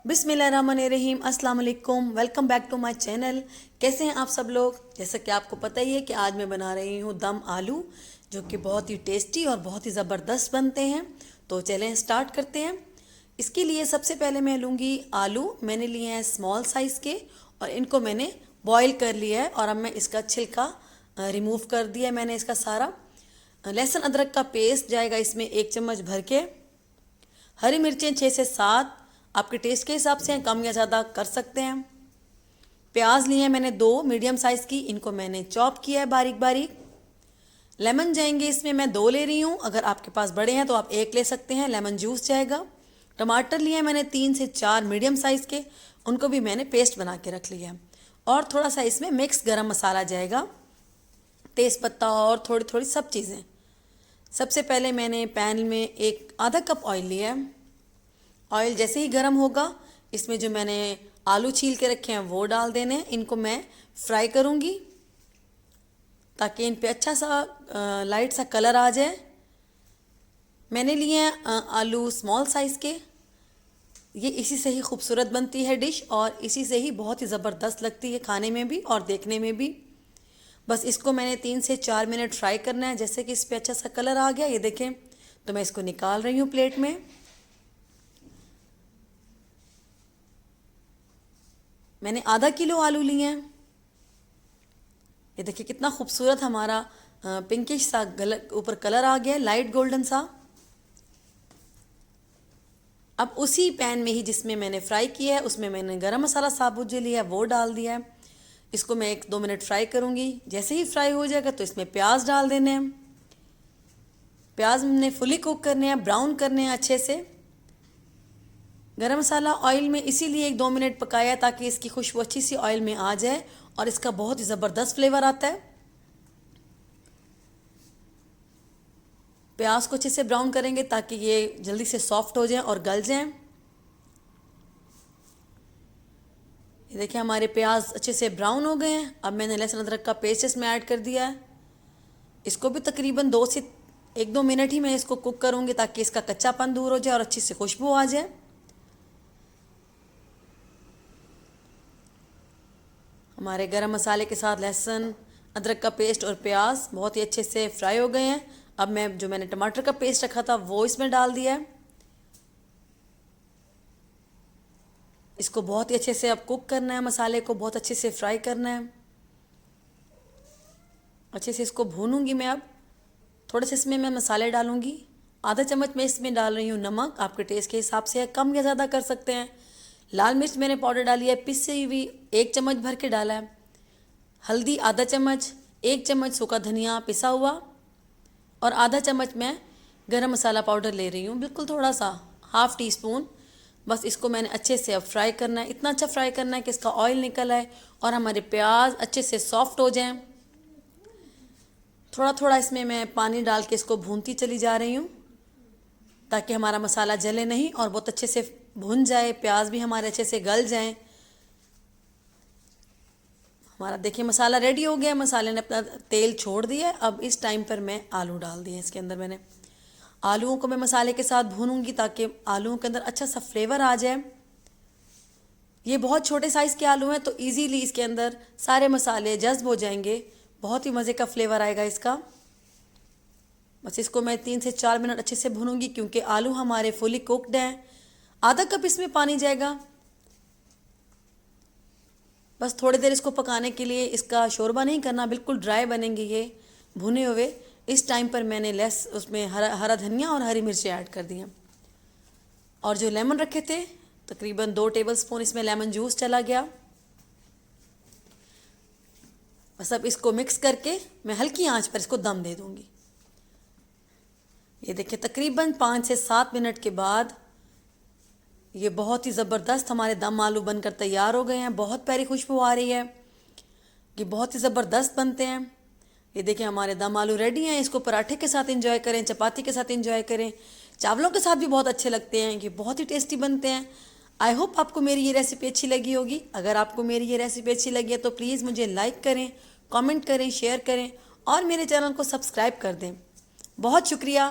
बिस्मिल्लाहिर्रहमानिर्रहीम, अस्सलाम वालेकुम। Welcome back to my channel. कैसे हैं आप सब लोग? जैसा कि आपको पता ही है कि आज मैं बना रही हूँ दम आलू, जो कि बहुत ही टेस्टी और बहुत ही ज़बरदस्त बनते हैं। तो चलें स्टार्ट करते हैं। इसके लिए सबसे पहले मैं लूँगी आलू। मैंने लिए हैं स्मॉल साइज़ के और इनको मैंने बॉईल कर लिया है और अब मैं इसका छिलका रिमूव कर दिया है मैंने इसका सारा। लहसुन अदरक का पेस्ट जाएगा इसमें 1 चम्मच भर के। हरी मिर्चें 6 से 7 आपके टेस्ट के हिसाब से कम या ज़्यादा कर सकते हैं। प्याज लिए हैं मैंने 2 मीडियम साइज़ की, इनको मैंने चॉप किया है बारीक बारीक। लेमन जाएंगे इसमें मैं 2 ले रही हूँ, अगर आपके पास बड़े हैं तो आप 1 ले सकते हैं। लेमन जूस जाएगा। टमाटर लिए हैं मैंने 3 से 4 मीडियम साइज़ के, उनको भी मैंने पेस्ट बना के रख लिया है। और थोड़ा सा इसमें मिक्स गरम मसाला जाएगा, तेज़पत्ता और थोड़ी थोड़ी सब चीज़ें। सबसे पहले मैंने पैन में एक आधा कप ऑयल लिया है। ऑयल जैसे ही गर्म होगा इसमें जो मैंने आलू छील के रखे हैं वो डाल देने हैं। इनको मैं फ्राई करूँगी ताकि इन पे अच्छा सा लाइट सा कलर आ जाए। मैंने लिए हैं आलू स्मॉल साइज़ के। ये इसी से ही खूबसूरत बनती है डिश और इसी से ही बहुत ही ज़बरदस्त लगती है खाने में भी और देखने में भी। बस इसको मैंने 3 से 4 मिनट फ्राई करना है। जैसे कि इस पर अच्छा सा कलर आ गया, ये देखें, तो मैं इसको निकाल रही हूँ प्लेट में। मैंने आधा किलो आलू लिए हैं। ये देखिए कितना खूबसूरत हमारा पिंकिश सा ऊपर कलर आ गया है, लाइट गोल्डन सा। अब उसी पैन में ही जिसमें मैंने फ्राई किया है उसमें मैंने गरम मसाला साबुत जो लिया है वो डाल दिया है। इसको मैं 1-2 मिनट फ्राई करूँगी। जैसे ही फ्राई हो जाएगा तो इसमें प्याज डाल देने हैं। प्याज हमने फुली कुक करने हैं, ब्राउन करने हैं अच्छे से। गरम मसाला ऑयल में इसीलिए 1-2 मिनट पकाया ताकि इसकी खुशबू अच्छी सी ऑयल में आ जाए और इसका बहुत ही ज़बरदस्त फ्लेवर आता है। प्याज को अच्छे से ब्राउन करेंगे ताकि ये जल्दी से सॉफ्ट हो जाए और गल जाएं। ये देखिए हमारे प्याज अच्छे से ब्राउन हो गए हैं। अब मैंने लहसुन अदरक का पेस्ट इसमें ऐड कर दिया है। इसको भी तकरीबन 2 से 1-2 मिनट ही मैं इसको कुक करूँगी ताकि इसका कच्चापन दूर हो जाए और अच्छी से खुशबू आ जाए। हमारे गरम मसाले के साथ लहसुन अदरक का पेस्ट और प्याज बहुत ही अच्छे से फ्राई हो गए हैं। अब मैंने टमाटर का पेस्ट रखा था वो इसमें डाल दिया है। इसको बहुत ही अच्छे से अब कुक करना है, मसाले को बहुत अच्छे से फ्राई करना है। अच्छे से इसको भूनूंगी मैं। अब थोड़े से इसमें मैं मसाले डालूंगी। आधा चम्मच मैं इसमें डाल रही हूँ नमक, आपके टेस्ट के हिसाब से कम या ज़्यादा कर सकते हैं। लाल मिर्च मैंने पाउडर डाली है, पिसी हुई 1 चम्मच भर के डाला है। हल्दी आधा चम्मच, 1 चम्मच सूखा धनिया पिसा हुआ और आधा चम्मच मैं गरम मसाला पाउडर ले रही हूँ, बिल्कुल थोड़ा सा, ½ टी स्पून। बस इसको मैंने अच्छे से अब फ्राई करना है। इतना अच्छा फ्राई करना है कि इसका ऑयल निकल आए और हमारे प्याज अच्छे से सॉफ्ट हो जाएं। थोड़ा थोड़ा इसमें मैं पानी डाल के इसको भूनती चली जा रही हूँ ताकि हमारा मसाला जले नहीं और बहुत अच्छे से भुन जाए, प्याज भी हमारे अच्छे से गल जाएं। हमारा देखिए मसाला रेडी हो गया, मसाले ने अपना तेल छोड़ दिया। अब इस टाइम पर मैं आलू डाल दिए इसके अंदर। मैंने आलूओं को मैं मसाले के साथ भूनूंगी ताकि आलूओं के अंदर अच्छा सा फ्लेवर आ जाए। ये बहुत छोटे साइज़ के आलू हैं तो इजीली इसके अंदर सारे मसाले जज्ब हो जाएंगे, बहुत ही मज़े का फ्लेवर आएगा इसका। बस इसको मैं 3 से 4 मिनट अच्छे से भूनूंगी क्योंकि आलू हमारे फुली कुकड हैं। आधा कप इसमें पानी जाएगा। बस थोड़ी देर इसको पकाने के लिए, इसका शोरबा नहीं करना, बिल्कुल ड्राई बनेंगे ये भुने हुए। इस टाइम पर मैंने उसमें हरा धनिया और हरी मिर्ची ऐड कर दी हैं और जो लेमन रखे थे तकरीबन 2 टेबलस्पून इसमें लेमन जूस चला गया। बस अब इसको मिक्स करके मैं हल्की आंच पर इसको दम दे दूंगी। ये देखिए तकरीबन 5 से 7 मिनट के बाद ये बहुत ही ज़बरदस्त हमारे दम आलू बनकर तैयार हो गए हैं। बहुत प्यारी खुशबू आ रही है, ये बहुत ही ज़बरदस्त बनते हैं। ये देखिए हमारे दम आलू रेडी हैं। इसको पराठे के साथ एंजॉय करें, चपाती के साथ एंजॉय करें, चावलों के साथ भी बहुत अच्छे लगते हैं। ये बहुत ही टेस्टी बनते हैं। आई होप आपको मेरी ये रेसिपी अच्छी लगी होगी। अगर आपको मेरी ये रेसिपी अच्छी लगी है तो प्लीज़ मुझे लाइक करें, कमेंट करें, शेयर करें और मेरे चैनल को सब्सक्राइब कर दें। बहुत शुक्रिया।